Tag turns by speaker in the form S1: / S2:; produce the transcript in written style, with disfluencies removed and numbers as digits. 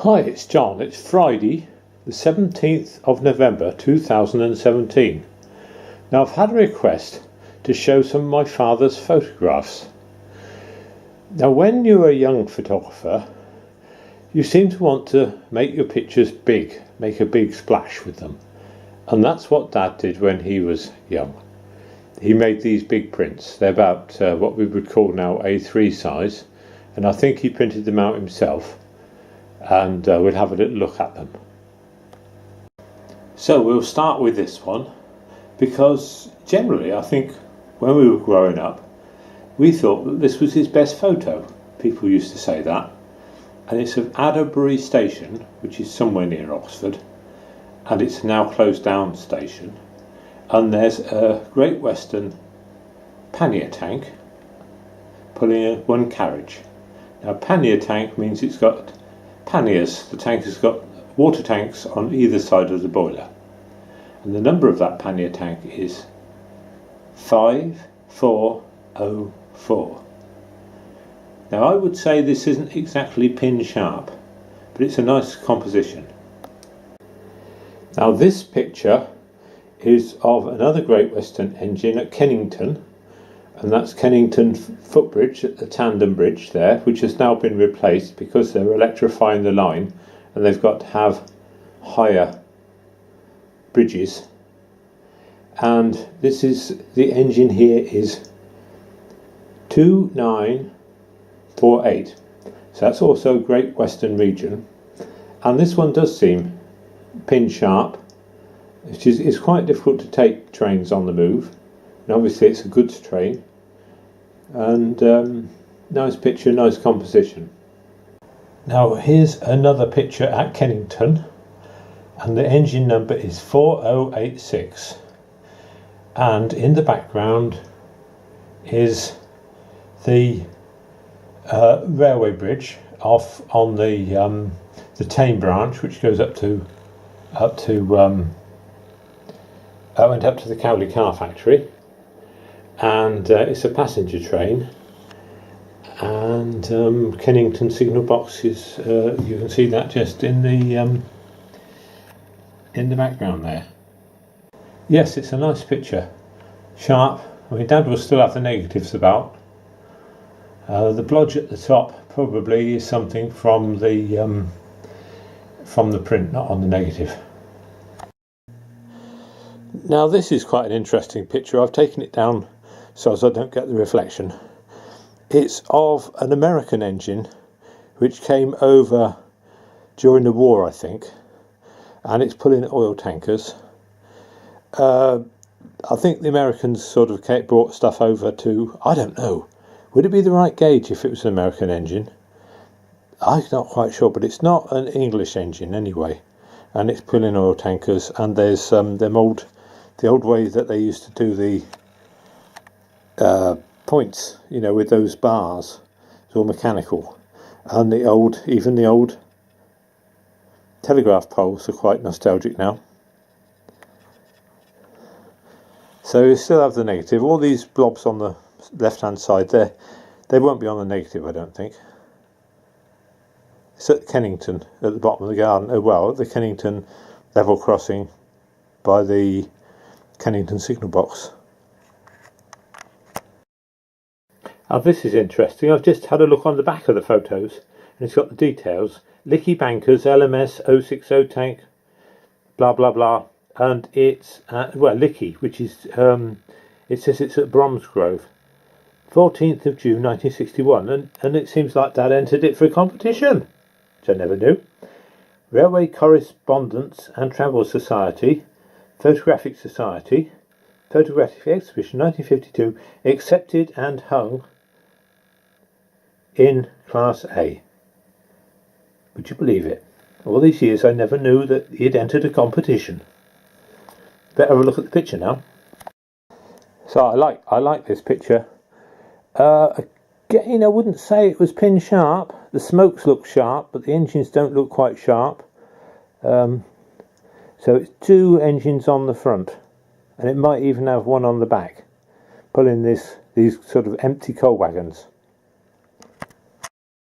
S1: Hi, it's John. It's Friday, the 17th of November 2017. Now, I've had a request to show some of my father's photographs. Now, when you're a young photographer, you seem to want to make your pictures big, make a big splash with them. And that's what Dad did when he was young. He made these big prints. They're about what we would call now A3 size. And I think he printed them out himself. And we'll have a little look at them. So we'll start with this one, because generally I think when we were growing up we thought that this was his best photo. People used to say that. And it's of Adderbury Station, which is somewhere near Oxford, and it's a now closed down station, and there's a Great Western Pannier tank pulling one carriage. Now, Pannier tank means it's got panniers. The tank has got water tanks on either side of the boiler, and the number of that pannier tank is 5404. Now, I would say this isn't exactly pin sharp, but it's a nice composition. Now, this picture is of another Great Western engine at Kennington, and that's Kennington footbridge, at the tandem bridge there, which has now been replaced because they're electrifying the line and they've got to have higher bridges. And this is, the engine here is 2948, so that's also Great Western region, and this one does seem pin sharp, which is, it's quite difficult to take trains on the move, and obviously it's a goods train. And nice picture, nice composition. Now here's another picture at Kennington, and the engine number is 4086, and in the background is the railway bridge off on the Tame branch, which goes up to the Cowley car factory. And it's a passenger train, and Kennington signal box is, you can see that just in the background there. Yes, it's a nice picture, sharp. I mean, Dad will still have the negatives about. The blodge at the top probably is something from the print, not on the negative. Now, this is quite an interesting picture. I've taken it down so as I don't get the reflection. It's of an American engine which came over during the war, I think, and it's pulling oil tankers. I think the Americans sort of brought stuff over to, I don't know, would it be the right gauge if it was an American engine? I'm not quite sure, but it's not an English engine anyway, and it's pulling oil tankers, and there's the old way that they used to do the points, you know, with those bars. It's all mechanical, and even the old telegraph poles are quite nostalgic now. So you still have the negative. All these blobs on the left hand side there, they won't be on the negative, I don't think. It's at Kennington, at the bottom of the garden, at the Kennington level crossing by the Kennington signal box. Now, this is interesting. I've just had a look on the back of the photos, and it's got the details. Keybank LMS 060 tank, blah blah blah, and it's Licky, which is it says it's at Bromsgrove, 14th of June 1961, and it seems like Dad entered it for a competition, which I never knew. Railway Correspondence and Travel Society, Photographic Society, Photographic Exhibition 1952, accepted and hung in Class A. Would you believe it? All these years I never knew that he'd entered a competition. Better have a look at the picture now. So I like this picture. Again, I wouldn't say it was pin sharp. The smokes look sharp, but the engines don't look quite sharp. So it's two engines on the front, and it might even have one on the back, pulling these sort of empty coal wagons.